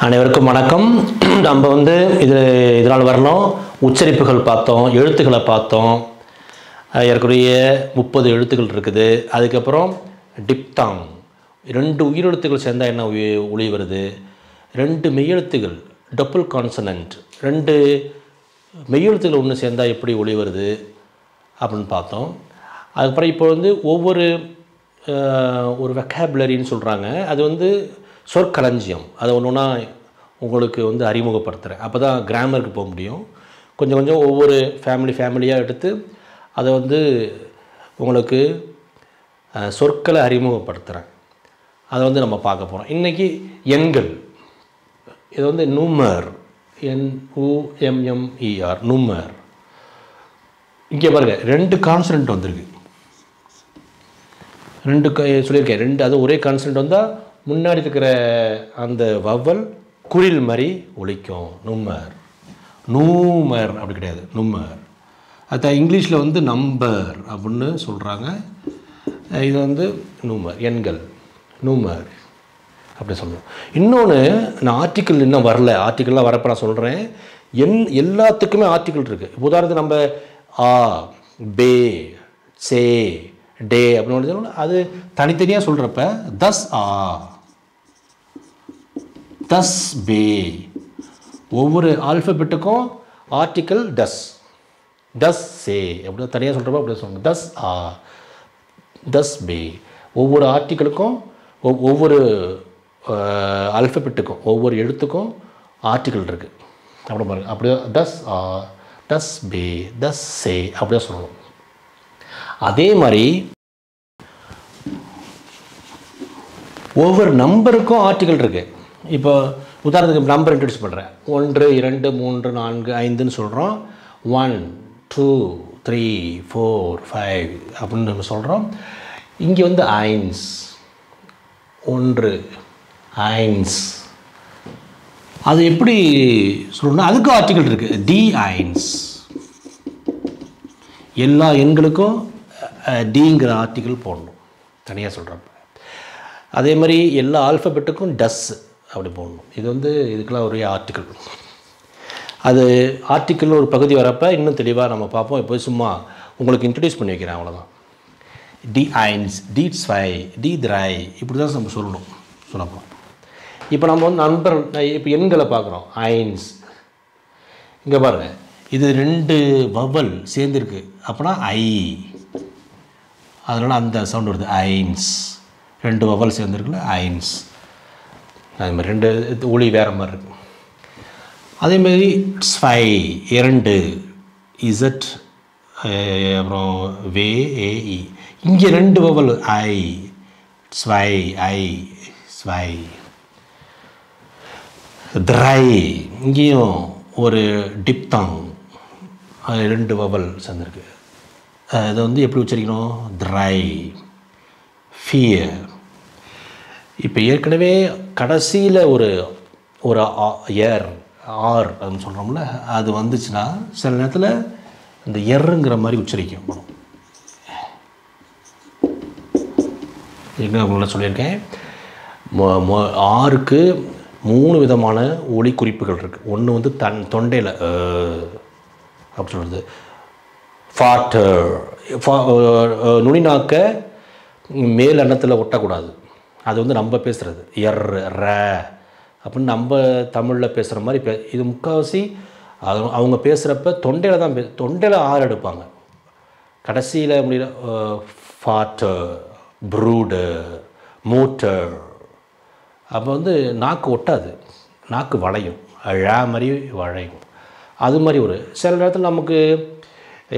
அனைவருக்கும் வணக்கம். நம்ம இதனால் வரணும் உச்சரிப்புகள் பார்த்தோம், எழுத்துக்களை பார்த்தோம். ஏற்கனவே 30 எழுத்துக்கள் இருக்குது. அதுக்கப்புறம் டிப்தாங், 2 உயிரெழுத்துக்கள் சேர்ந்தால் என்ன ஒலி வருது, 2 மெய்யெழுத்துகள் டபுள் கான்சனன்ட், 2 மெய்யெழுத்துக்கள் ஒன்று சேர்ந்தால் எப்படி ஒலி வருது அப்படின்னு பார்த்தோம். அதுக்கப்புறம் இப்போ ஒவ்வொரு ஒரு வெக்காபுலரின்னு சொல்கிறாங்க, அது சொற்களஞ்சியம். அதை ஒன்றுனா உங்களுக்கு அறிமுகப்படுத்துகிறேன். அப்போ தான் கிராமருக்கு போக முடியும். கொஞ்சம் கொஞ்சம் ஒவ்வொரு ஃபேமிலியாக எடுத்து அதை உங்களுக்கு சொற்களை அறிமுகப்படுத்துகிறேன். அதை நம்ம பார்க்க போகிறோம். இன்றைக்கி எண்கள், இது நும்மர், NUMMER, நும்மர். இங்கே பாருங்கள், 2 கான்சனன்ட் வந்திருக்கு. 2 சொல்லியிருக்கேன், 2 அது ஒரே கான்சனன்ட் வந்தால் முன்னாடி இருக்கிற அந்த வவ்வல் குரில் மாதிரி ஒலிக்கும். நும்மர், நூமர் அப்படி கிடையாது, நும்மர். அது இங்கிலீஷில் நம்பர் அப்படின்னு சொல்கிறாங்க. இது நூமர், எண்கள், நூமர் அப்படி சொல்லணும். இன்னொன்று, நான் ஆர்டிக்கிள் இன்னும் வரல, ஆர்டிக்கிள்லாம் வரப்போ நான் சொல்கிறேன். எல்லாத்துக்குமே ஆர்டிக்கிள் இருக்குது. உதாரணத்துக்கு நம்ம ஆ, பே, சே, டே அப்படின்னு அது தனித்தனியாக சொல்கிறப்ப தஸ் ஆ, தஸ் பே, ஒவ்வொரு ஆல்ஃபபெட்டுக்கும் ஆர்டிக்கல் டஸ், தஸ் சே அப்படி தனியாக சொல்கிறப்ப அப்படி சொல்லுவாங்க. தஸ் ஆ, தஸ் பே, ஒவ்வொரு ஆர்டிக்கலுக்கும் ஒவ்வொரு ஆல்ஃபபெட்டுக்கும் ஒவ்வொரு எழுத்துக்கும் ஆர்டிக்கல் இருக்குது. அப்படி பாருங்கள், அப்படியே தஸ் ஆ, தஸ் பே, தஸ் சே அப்படியே சொல்லணும். அதே மாதிரி ஒவ்வொரு நம்பருக்கும் ஆர்டிக்கல் இருக்குது. இப்போ உதாரணத்துக்கு நம்பர் இன்ட்ரடியூஸ் பண்ணுறேன். 1 2 3 4 5ன்னு சொல்கிறோம். 1 2 3 4 5 அப்படின்னு நம்ம சொல்கிறோம். இங்கே 1 1 1 அது எப்படி சொல்லணும்னா அதுக்கும் ஆர்டிக்கல் இருக்குது. D1, எல்லா எண்களுக்கும் டிங்கிற ஆர்டிக்கல் போடணும் தனியாக சொல்கிறப்ப. அதே மாதிரி எல்லா ஆல்ஃபபெட்டுக்கும் டஸ் அப்படி போடணும். இது இதுக்கெல்லாம் ஒரே ஆர்டிக்கல். அது ஆர்டிக்கல் ஒரு பகுதி வரப்போ இன்னும் தெளிவாக நம்ம பார்ப்போம். இப்போ சும்மா உங்களுக்கு இன்ட்ரடியூஸ் பண்ணி வைக்கிறேன், அவ்வளோதான். D1, D2, D3 இப்படி தான் நம்ம சொல்லணும். இப்போ நம்ம நம்பர், இப்போ எண்களை பார்க்குறோம். 1 இங்கே பாருங்கள், இது 2 வவல் சேர்ந்துருக்கு, அப்படின்னா ஐ, அதனால் அந்த சவுண்ட் வருது. 1 2 வவல் சேர்ந்துருக்குல்ல, 1. அது மாதிரி 2 ஒளி வேறு மாதிரி இருக்கும். அதேமாரி 2 இசட், அப்புறம் வே, ஏஇ, இங்கே 2 வவல் ஐ, ஸ்வை, ஐ, ஸ்வை. த்ரை, இங்கேயும் ஒரு டிப்தாங், 2 வவல் சேர்ந்துருக்கு. அதை எப்படி உச்சரிக்கணும்? த்ரை, ஃபியர். இப்போ ஏற்கனவே கடைசியில் ஒரு ஏர், ஆர் அப்படின்னு சொல்கிறோம்ல, அது வந்துச்சுன்னா சில நேரத்தில் இந்த எர்ருங்கிற மாதிரி உச்சரிக்கும். என்ன உங்களை சொல்லியிருக்கேன், ஆருக்கு 3 விதமான ஒலி குறிப்புகள் இருக்குது. ஒன்று தொண்டையில் அப்படி சொல்கிறது, ஃபாட்டர், நுனிநாக்க மேல் அன்னத்தில் ஒட்டக்கூடாது. அது நம்ம பேசுகிறது எர், ர அப்படின்னு நம்ம தமிழில் பேசுகிற மாதிரி இது முக்கால்வாசி அவங்க பேசுகிறப்ப தொண்டையில் தான் தொண்டையில் ஆறு எடுப்பாங்க. கடைசியில் முடியல ஃபாட்டர், ப்ரூடு, மூட்டர். அப்போ நாக்கு ஒட்டாது, நாக்கு வளையும், ழ மாதிரி வளையும். அது மாதிரி ஒரு சில நேரத்தில் நமக்கு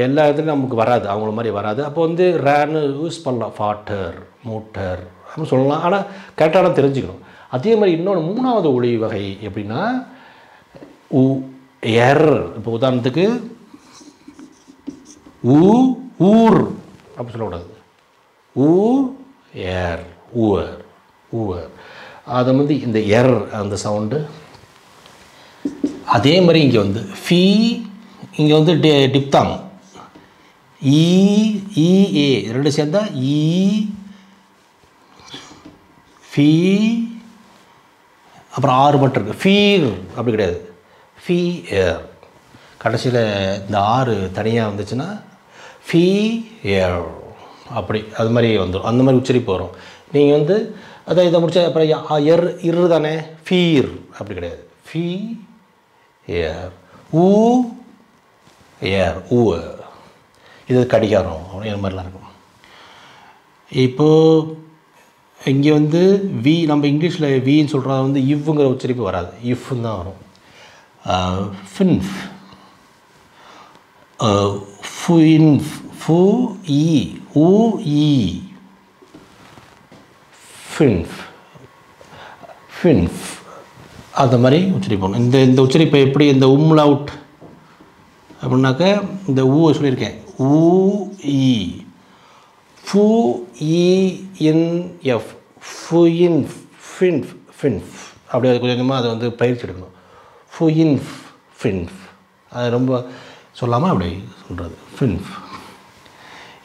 எல்லா இடத்துலையும் நமக்கு வராது, அவங்கள மாதிரி வராது. அப்போ ரேன்னு யூஸ் பண்ணலாம், ஃபாட்டர், மூட்டர் அப்படின்னு சொல்லலாம். ஆனால் கரெக்டாக தெரிஞ்சுக்கணும். அதே மாதிரி இன்னொன்று 3வது ஒளி வகை எப்படின்னா உ, எர். இப்போ உதாரணத்துக்கு ஊர் அப்படி சொல்லக்கூடாது. ஏர், ஊவர், ஊவர். அதை இந்த எர் அந்த சவுண்டு. அதே மாதிரி இங்கே ஃபீ, இங்கே டிப்தாங், இஏ 2 சேர்ந்தா ஈ, ஃபீ, அப்புறம் ஆறு மட்டும் இருக்குது. ஃபீர் அப்படி கிடையாது, ஃபீயர். கடைசியில் இந்த ஆறு தனியாக வந்துச்சுன்னா ஃபீயர் அப்படி அது மாதிரி வந்துடும். அந்த மாதிரி உச்சரிப்பு வரும். நீங்கள் வந்து அதான் இதை முடிச்ச அப்புறம் இரு தானே, ஃபீர் அப்படி கிடையாது, ஃபீ ஏர். ஊ ஏர், ஊ. இது கடிகாரம் இந்த மாதிரிலாம் இருக்கும். இப்போது இங்கே வந்து வி, நம்ம இங்கிலீஷில் வின்னு சொல்கிறது வந்து இவ்வுங்கிற உச்சரிப்பு வராது, இஃப்னு தான் வரும். ஃபின்ஃப், ஃபுயின்ஃப், ஃபு இ, ஊ இ, ஃபின்ஃப், ஃபின்ஃப் அந்த மாதிரி உச்சரிப்போம். இந்த உச்சரிப்பை எப்படி, இந்த உம்லவுட் அப்படின்னாக்க இந்த ஊ சொல்லியிருக்கேன், ஊ இ, ஃபு இ இன் எஃப், ஃபுயின்ஃப், ஃபின்ஃப், ஃபின்ஃப் அப்படி அது கொஞ்சம் கொஞ்சமாக அதை வந்து பயிற்சி எடுக்கணும். ஃபுயின்ஃப், ஃபின்ஃப் அது ரொம்ப சொல்லாமல் அப்படி சொல்கிறது, ஃபின்ஃப்.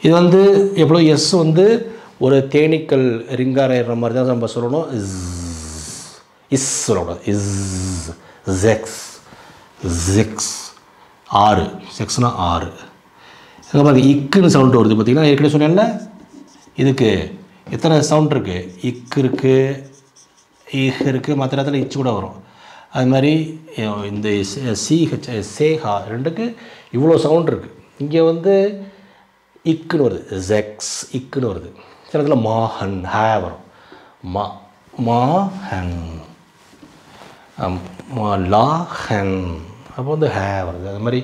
இது வந்து எவ்வளோ எஸ் வந்து ஒரு தேனீக்கள் ரிங்காரைற மாதிரி தான் நம்ம சொல்லணும். இஸ் சொல்லக்கூடாது, இஸ், ஜெக்ஸ், ஜெக்ஸ், ஆறு, செக்ஸ்னா ஆறு. அங்கே பாருங்க இக்குன்னு சவுண்டு வருது பார்த்திங்கன்னா. ஏற்கனவே சொன்னேன்ல, இதுக்கு எத்தனை சவுண்ட் இருக்குது, இக்கு இருக்குது, இஹ் இருக்குது, மற்ற இடத்துல இச்சு கூட வரும். அது மாதிரி இந்த சிஹெச், சேஹா ரெண்டுக்கு இவ்வளோ சவுண்ட் இருக்குது. இங்கே வந்து இக்குன்னு வருது, ஜெக்ஸ், இக்குன்னு வருது. சில இடத்துல மாஹன், ஹே வரும், மா, மாஹன், லாஹன், அப்போ வந்து ஹே வருது. அது மாதிரி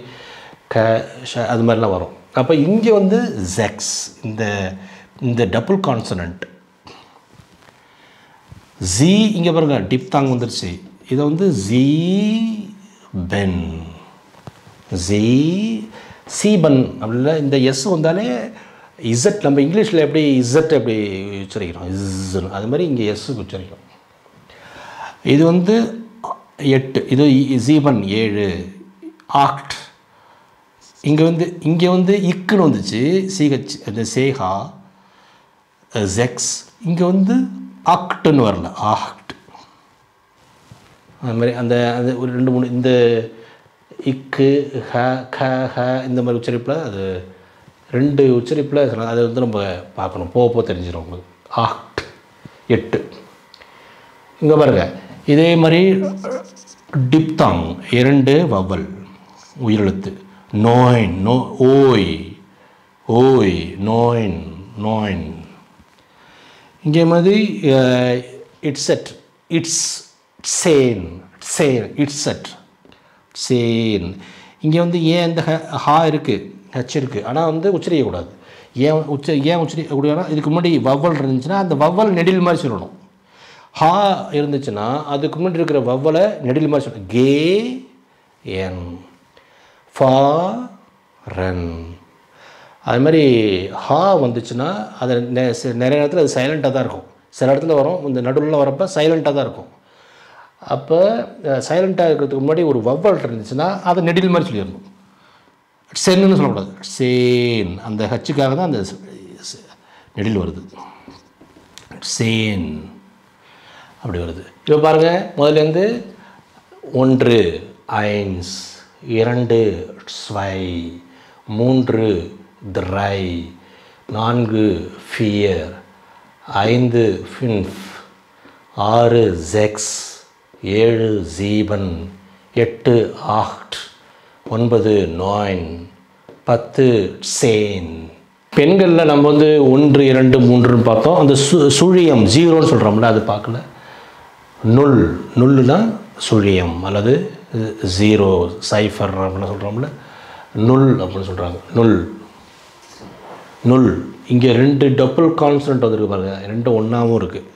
க, ஷ அது மாதிரிலாம் வரும். அப்போ இங்கே வந்து ஜெக்ஸ், இந்த டபுள் கான்சனண்ட் ஜி. இங்கே பாருங்கள் டிப்தாங் வந்துருச்சு. இதை வந்து ஜீ பென், ஜீ சீபன் அப்படி இல்லை. இந்த எஸ் வந்தாலே இசட், நம்ம இங்கிலீஷில் எப்படி இசட் எப்படி உச்சரிக்கிறோம், இஸ்ன்னு, அது மாதிரி இங்கே எஸ்ஸுக்கு உச்சரிக்கிறோம். இது வந்து 8, இது ஜீபன் 7, ஆக்ட். இங்கே வந்து இக்குன்னு வந்துச்சு, சிஹெச், அந்த சேஹா, ஜெக்ஸ். இங்கே வந்து ஆக்டுன்னு வரல, ஆக்ட். அது மாதிரி அந்த ஒரு 2 3 இந்த இக்கு, ஹ, க, ஹ இந்த மாதிரி உச்சரிப்பில் அது 2 உச்சரிப்பில் அதை வந்து நம்ம பார்க்கணும், போக தெரிஞ்சிடும் உங்களுக்கு. ஆக்ட் 8. இங்கே பாருங்கள் இதே மாதிரி டிப்தாங் 2 வவல் உயிரெழுத்து, நோயின், நோ, ஓய், ஓய், நோயின், நோயின். இங்கே மாதிரி இட்ஸெட், இட்ஸ், சேன், சேன், இட்ஸெட், சேன். இங்கே வந்து ஏன் இந்த ஹா இருக்குது, ஹச் இருக்குது, ஆனால் வந்து உச்சரிக்கக்கூடாது. ஏன் உச்சரிக்கக்கூடாதுன்னா, இதுக்கு முன்னாடி வவ்வல் இருந்துச்சுன்னா அந்த வவ்வல் நெடில் மாதிரி சொல்லணும். ஹா இருந்துச்சுன்னா அதுக்கு முன்னாடி இருக்கிற வவ்வலை நெடில் மாதிரி சொல்லணும். கே என், ஃபா ரன். அது மாதிரி ஹா வந்துச்சுன்னா அது நிறைய நேரத்தில் அது சைலண்ட்டாக தான் இருக்கும். சில இடத்துல வரும், இந்த நடுவில் வரப்போ சைலண்ட்டாக தான் இருக்கும். அப்போ சைலண்ட்டாக இருக்கிறதுக்கு முன்னாடி ஒரு வவ்வல் இருந்துச்சுன்னா அதை நெடில் மாதிரி சொல்லிடணும். சென்னு சொல்லக்கூடாது, சேன். அந்த ஹச்சுக்காக தான் அந்த நெடில் வருது, சேன் அப்படி வருது. இப்போ பாருங்கள் முதலேருந்து 1 1 2 2 3 3 4 4 5 5 6 6 7 7 8 8 9 9 10 சேன். பெண்களில் நம்ம வந்து 1 2 3ன்னு பார்த்தோம். அந்த சுழியம் 0ன்னு சொல்கிறோம்ல, அது பார்க்கல. நுல், நுல்லுனா சுழியம் அல்லது 0 சைஃபர் அப்படின்னு சொல்கிறோம்ல, நுல் அப்படின்னு சொல்கிறாங்க, நுல், நுல். இங்கே 2 டபுள் கான்சனண்ட் வந்துருக்கு பாருங்கள், 2 ஒன்றாவும் இருக்குது.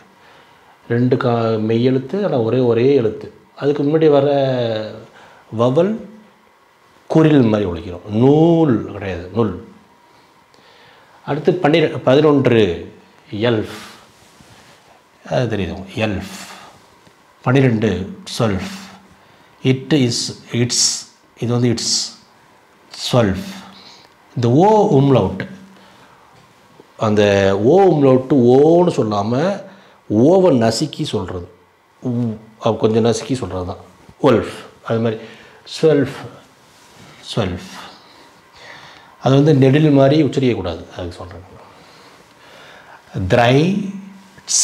2 மெய்யெழுத்து ஆனால் ஒரே எழுத்து. அதுக்கு முன்னாடி வர வவல் குரில் மாதிரி ஒழிக்கிறோம், நூல் கிடையாது, நுல். அடுத்து 11 எல்ஃப், அது தெரியுது, எல்ஃப். 12 12. இட் இஸ், இட்ஸ், இது வந்து இட்ஸ், 12. இந்த ஓ உம்லவுட், அந்த ஓ உம்லவுட்டு ஓன்னு சொல்லாமல் ஓவை நசுக்கி சொல்கிறது, கொஞ்சம் நசுக்கி சொல்கிறது தான் ஒல்ஃப். அது மாதிரி ஸ்வெல்ஃப் அது வந்து நெடில் மாதிரி உச்சரிக்கக்கூடாது, அதுக்கு சொல்கிறேன். த்ரை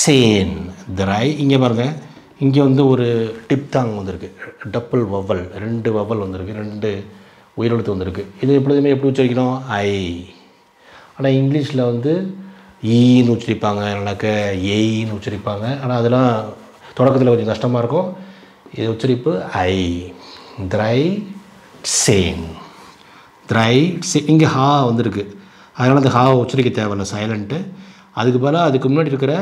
சேன் த்ரை. இங்கே பாருங்கள், இங்கே வந்து ஒரு டிப்தாங் வந்திருக்கு, டப்புள் வவல், 2 வவல் வந்திருக்கு, 2 உயிரெழுத்து வந்திருக்கு. இது எப்பொழுதுமே எப்படி உச்சரிக்கணும்? ஐ. ஆனால் இங்கிலீஷில் வந்து ஈன்னு உச்சரிப்பாங்க, இல்லைனாக்க ஏயின்னு உச்சரிப்பாங்க. ஆனால் அதெல்லாம் தொடக்கத்தில் கொஞ்சம் கஷ்டமாக இருக்கும். இது உச்சரிப்பு ஐ. த்ரை சேன் த்ரை சே. இங்கே ஹா வந்திருக்கு, அதனால் அந்த ஹாவை உச்சரிக்க தேவையில்லை, சைலண்ட்டு. அதுக்கு பதிலாக அதுக்கு முன்னாடி இருக்கிற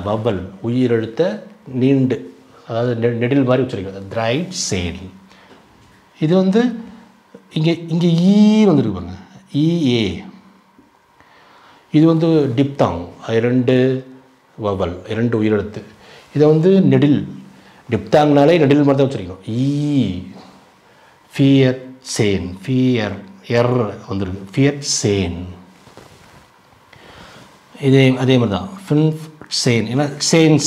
வவல் உயிரெழுத்த நீண்டு, அதாவது நெடில் மாதிரி உச்சரிக்கிறது. த்ரை சேன். இது வந்து இங்கே ஈ வந்துருக்கு பாருங்க, இஏ. இது வந்து டிப்தாங், 2 வவல், 2 உயிரெழுத்து. இதை வந்து நெடில், டிப்தாங்னாலே நெடில் மாதிரி தான் உச்சரிக்கணும். ஃபியர் சேன், ஃபியர் எர் வந்துருக்கு, ஃபியர் சேன். அதே மாதிரி தான் ஃபின்ஃப் சேன். ஏன்னா சேன்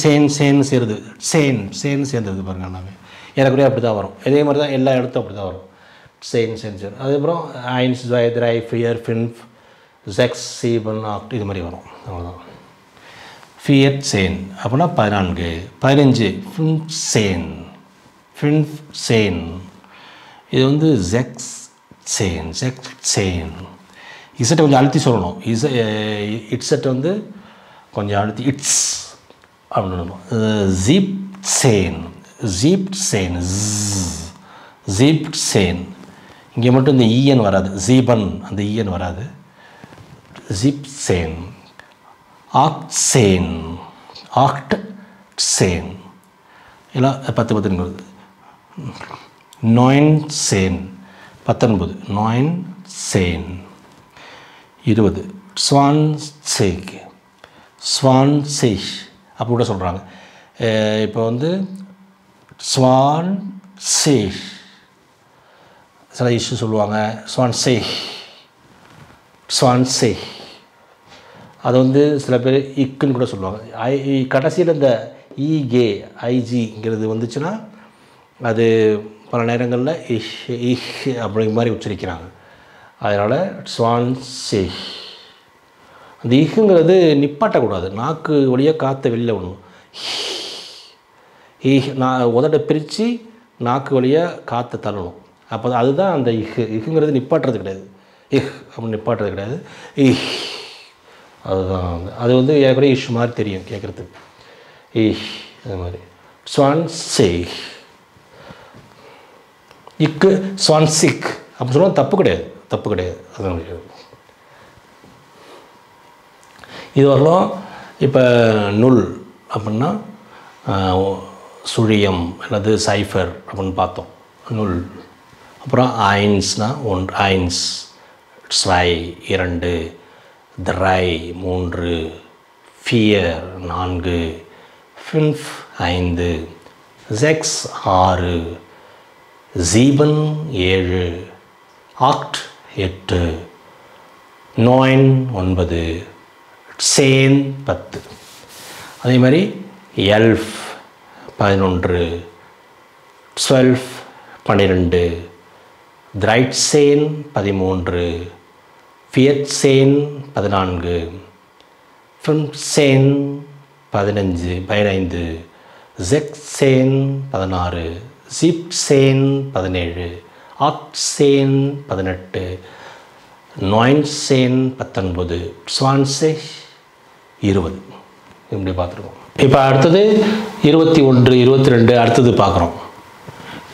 சேருது, சேன் சேர்ந்துருது பாருங்கள், எல்லாமே எனக்குரிய அப்படி தான் வரும். இதே மாதிரி தான் எல்லா இடத்தும் அப்படி தான் வரும், சேன். அதுக்கப்புறம் ஐன்ஸ், த்ரை, ஃபியர், ஃபின்ஃப், ஜெக்ஸ், சீபன், ஆக்ட், இது மாதிரி வரும். அவ்வளோதான். ஃபியட் சேன் அப்படின்னா 14. 15 ஃபின்ஃப் சேன். இது வந்து ஜெக்ஸ் சேன். இசட்டை கொஞ்சம் அழுத்தி சொல்லணும். இட்ஸட்டை வந்து கொஞ்சம் அழுத்தி இட்ஸ் அப்படின்னு. ஜீப் சேன். இங்கே மட்டும் இந்த ஈஎன் வராது, ஜீபன் அந்த ஈஎன் வராது. ஜிப் சேன். ஆக்ட் சேன் எல்லாம் 10 வருது. 9 சேன் 19. 9 சேன் 20. ஸ்வான் சேஷ் அப்படி கூட சொல்கிறாங்க. இப்போ வந்து ஸ்வான் சேஷ் சில இஷ்யூ சொல்லுவாங்க. ஸ்வான் சேஷ் அது வந்து சில பேர் இக்குன்னு கூட சொல்லுவாங்க. கடைசியில் இந்த ஐஜிங்கிறது வந்துச்சுன்னா அது பல நேரங்களில் இஷ் அப்படிங்கிற மாதிரி உச்சரிக்கிறாங்க. அதனால் ஸ்வான் சேஷ். அந்த இஹுங்கிறது நிப்பாட்டக்கூடாது, நாக்கு வழியாக காற்றை வெளியில் விடணும். நான் உதட்டை பிரித்து நாக்கு வழியாக காற்றை தள்ளணும். அப்போ அதுதான் அந்த இஹுங்கிறது நிப்பாட்டுறது கிடையாது. அப்படின்னு நிப்பாட்டுறது கிடையாது. அதுதான் அது வந்து ஏற்கனவே இஷ் மாதிரி தெரியும் கேட்குறதுக்கு. அது மாதிரி ஸ்வான் சேஷ். ஸ்வான் சிக் அப்படி சொன்னால் தப்பு கிடையாது. அதுதான் இது வரலாம். இப்போ நுல் அப்படின்னா சுழியம் அல்லது சைஃபர் அப்படின்னு பார்த்தோம், நுல். அப்புறம் ஐன்ஸ்னால் 1, ஐன்ஸ், ஸ்வை 2, த்ரை 3, ஃபியர் 4, ஃபின்ஃப் 5, ஜெக்ஸ் 6, ஜீபன் 7, ஆக்ட் 8, 9 சேன் 10. அதே மாதிரி எல்ஃப் 11, ஸ்வெல்ஃப் 12, த்ரைட் சேன் 13, ஃபியட் சேன் 14, ஃபின்ஃப் சேன் 15, ஜெக் சேன் 16, ஜிப் சேன் 17, ஆக்ட் சேன் 18, 9 சேன் 19, ஸ்வான் சேஷ் 20. இப்படி பார்த்துருக்கோம். இப்போ அடுத்தது 21, 22 அடுத்தது பார்க்குறோம்.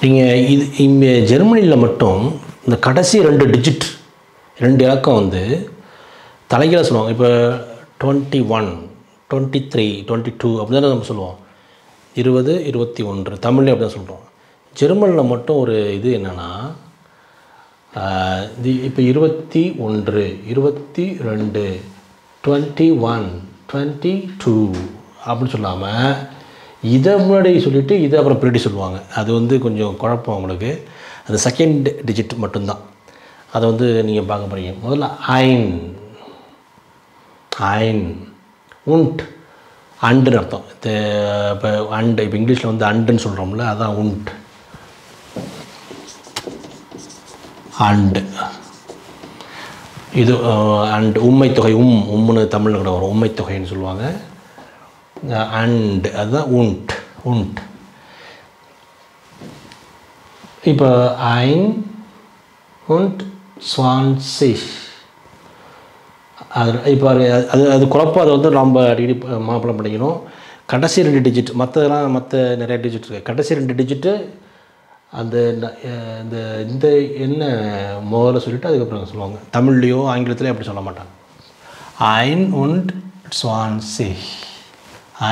நீங்கள் இங்கே ஜெர்மனியில் மட்டும் இந்த கடைசி 2 டிஜிட் 2 இலக்கம் வந்து தலைகீழாக சொல்லுவாங்க. இப்போ 21, 23, 22 அப்படி தானே நம்ம சொல்லுவோம். 20, 21 தமிழ்லேயே அப்படி தான் சொல்கிறோம். ஜெர்மனியில் மட்டும் ஒரு இது என்னென்னா, இப்போ 21, 22, 21, 22 அப்படின்னு சொல்லாமல் இதை முன்னாடி சொல்லிவிட்டு இதை அப்புறம் பின்னாடி சொல்லுவாங்க. அது வந்து கொஞ்சம் குழப்பம் உங்களுக்கு. அது செகண்ட் டிஜிட் மட்டும்தான். அதை வந்து நீங்கள் பார்க்க போகிறீங்க. முதல்ல ஐன், உண்ட், அண்டுன்னு அர்த்தம். இப்போ அண்டு, இப்போ இங்கிலீஷில் வந்து அண்டுன்னு சொல்கிறோம்ல, அதான் உண்ட். அண்டு இது அண்ட் உம்மைத்தொகை, உம்முன்னு தமிழில் கூட வரும், உம்மைத்தொகைன்னு சொல்லுவாங்க. அண்ட் அதுதான் உண்ட். உண்ட். இப்போ ஐன் உண்ட் ஸ்வான்சிஷ். அது இப்போ அது குழப்பம். அதை வந்து நம்ம அடிக்கடி மாப்பிளம் பண்ணிக்கணும். கடைசி 2 டிஜிட், மற்றதெல்லாம் நிறைய டிஜிட் இருக்குது. கடைசி 2 டிஜிட்டு அந்த இந்த என்ன முதல்ல சொல்லிவிட்டு அதுக்கப்புறம் சொல்லுவாங்க. தமிழ்லையோ ஆங்கிலத்திலையோ அப்படி சொல்ல மாட்டாங்க. ஐன் உண்ட் ஸ்வான்சிஷ்.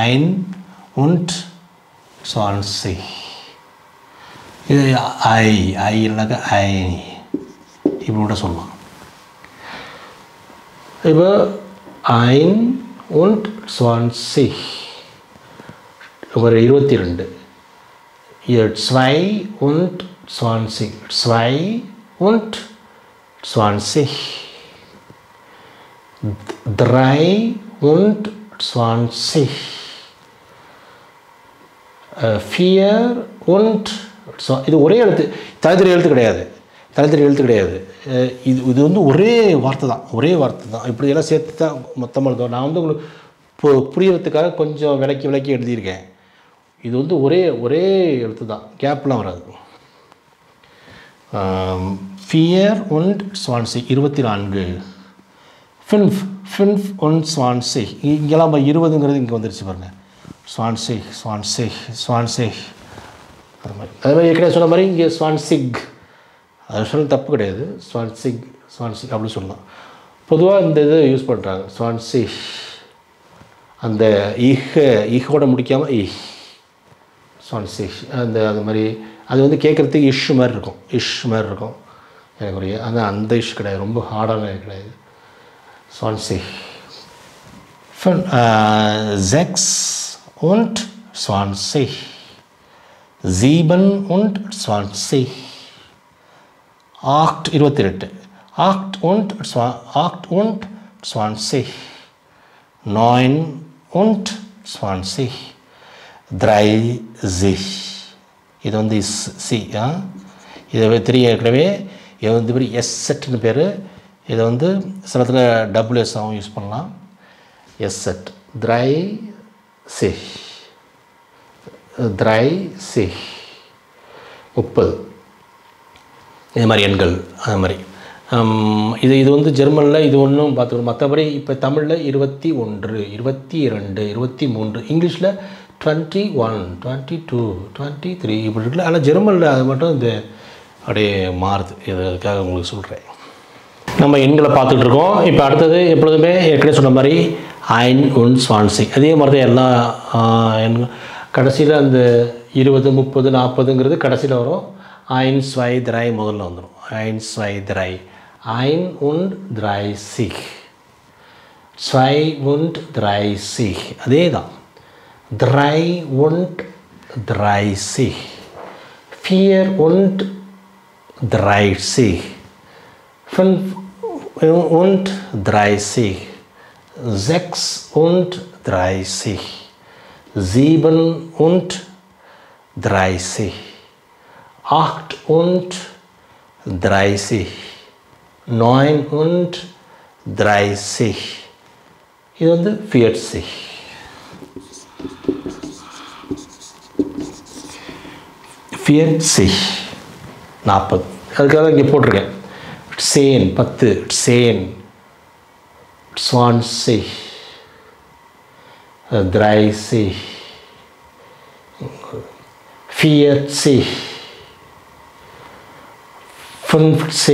ஐன் உண்ட் ஸ்வான்சிஷ். இது ஐ இல்லைனாக்கா ஐ இப்படி கூட சொல்லலாம். இப்போ ஐன் உண்ட் ஸ்வான்சிஷ் ஒரு 22. zwei und 20. 2 und 20. 3 und 20. 4 und இது ஒரே எழுத்து, தனித்தனி எழுத்து கிடையாது. தனித்தனி எழுத்து கிடையாது. இது வந்து ஒரே வார்த்தை தான். இப்படியெல்லாம் சேர்த்து தான் மொத்தமாக எழுதுவோம். நான் வந்து உங்களுக்கு புரியறதுக்காக கொஞ்சம் விளக்கி எழுதியிருக்கேன். இது வந்து ஒரே எழுத்து தான், கேப்லாம் வராது. 4 und 20 24. 5 und 20 இங்கெல்லாம் 20ங்கிறது இங்கே வந்துருச்சு பாருங்கள். 20 அது மாதிரி ஏற்கனவே சொன்ன மாதிரி இங்கே ஸ்வான்சிக், அது சொல்ல தப்பு கிடையாது. ஸ்வான்சிக் அப்படி சொல்லலாம். பொதுவாக இந்த இதை யூஸ் பண்ணுறாங்க. ஸ்வான்சிஷ் அந்த ஈகோட முடிக்காமல் ஸ்வான்சிஷ் அது மாதிரி அது வந்து கேட்குறதுக்கு இஷ் மாதிரி இருக்கும். எனக்கு அந்த இஷ் கிடையாது, ரொம்ப ஹார்டான கிடையாது. ஸ்வான்சிஷ். 6 und 20. 7 und 20. 8 28. 8 und 20. 9 und 20. 30. இது வந்து சி. இதை ஏற்கனவே இது வந்து இப்படி எஸ் செட்னு பேர். இதை வந்து சிலத்தில் WS-ஆகவும் யூஸ் பண்ணலாம். S set. 30. 30. இது மாதிரி எண்கள் அது மாதிரி. இது வந்து ஜெர்மனில் இது ஒன்றும் பார்த்துக்கணும். மற்றபடி இப்போ தமிழில் 21, 22, 23, இங்கிலீஷில் 21, 22, 23 இப்படி இருக்குல்ல. ஆனால் ஜெர்மனில் அது மட்டும் இந்த அப்படியே மாறுது. இதுக்காக உங்களுக்கு சொல்கிறேன். நம்ம எண்களை பார்த்துட்டு இருக்கோம். இப்போ அடுத்தது எப்பொழுதுமே ஏற்கனவே சொன்ன மாதிரி ஐன் உண்ட் ஸ்வான்சிக், அதே மாதிரி தான் எல்லா எண்கள் கடைசியில் அந்த 20, 30, 40ங்கிறது கடைசியில் வரும். ஐன் ஸ்வை திரை முதல்ல வந்துடும். ஐன் ஸ்வை திரை. ஐன் உண்ட் 30. 2 und 30 அதே தான். 3 und 30. 4 und 30. 5 und 30. 6 und 30. 7 und 30. 8 und 30. 9 und 30. இது வந்து 40. 40. அதுக்காக இங்கே போட்டிருக்கேன். சேன் 10. சேன் 20. 30. 40. 50.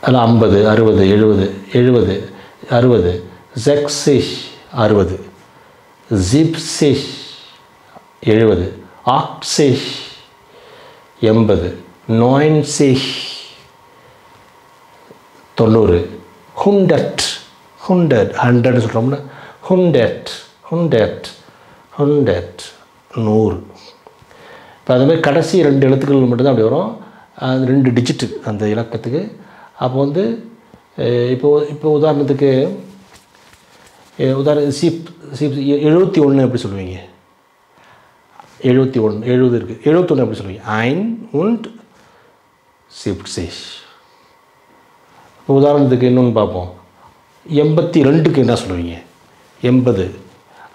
அதில் 50, 60, 70, 60, 60, 60, 70, 70, 80, 80, 90, 90, 100, 100 சொல்கிறோம்னா 100, 100. இப்போ அதுமாதிரி கடைசி 2 எழுத்துக்கள் மட்டும்தான் அப்படி வரும். அது 2 டிஜிட்டு அந்த இலக்கத்துக்கு. அப்போ வந்து இப்போ உதாரணத்துக்கு உதாரணம் சீப் சீப் 71 எப்படி சொல்லுவீங்க? 71 70 இருக்குது. 71 எப்படி சொல்லுவீங்க? ein und 70. உதாரணத்துக்கு இன்னொன்று பார்ப்போம். 82க்கு என்ன சொல்லுவீங்க? 80.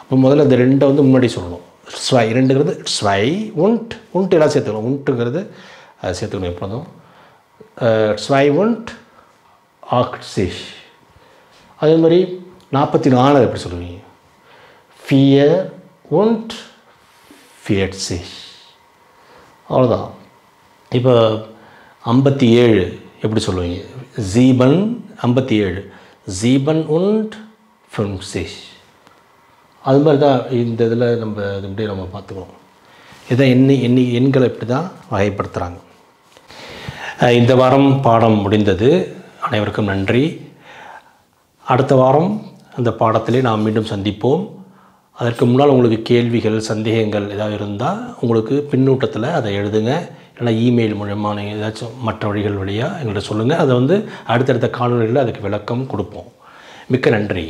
அப்போ முதல்ல இந்த 2 வந்து முன்னாடி சொல்லணும். ஸ்வை 2ங்கிறது ஸ்வை உண்ட் எல்லாம் சேர்த்துக்கணும். உண்ட்டுங்கிறது அதை சேர்த்துக்கணும் எப்போதும். ஸ்வை உண்ட் 80. அதே மாதிரி 44 எப்படி சொல்லுவீங்க? 4 und 40. அவ்வளோதான். இப்போ 57 எப்படி சொல்லுவீங்க? 57 7 und 50. அது மாதிரி தான் இந்த இதில் நம்ம இப்படி நம்ம பார்த்துக்கணும். இதை எண்களை இப்படி தான் வகைப்படுத்துகிறாங்க. இந்த வாரம் பாடம் முடிந்தது. அனைவருக்கும் நன்றி. அடுத்த வாரம் அந்த பாடத்திலே நாம் மீண்டும் சந்திப்போம். அதற்கு முன்னால் உங்களுக்கு கேள்விகள் சந்தேகங்கள் ஏதாவது இருந்தால் உங்களுக்கு பின்னூட்டத்தில் அதை எழுதுங்க. இல்லைனா இமெயில் மூலமாக நீங்கள் ஏதாச்சும் மற்ற வழிகள் வழியாக எங்கள்கிட்ட சொல்லுங்கள். அதை வந்து அடுத்தடுத்த காணொலிகளில் அதுக்கு விளக்கம் கொடுப்போம். மிக்க நன்றி.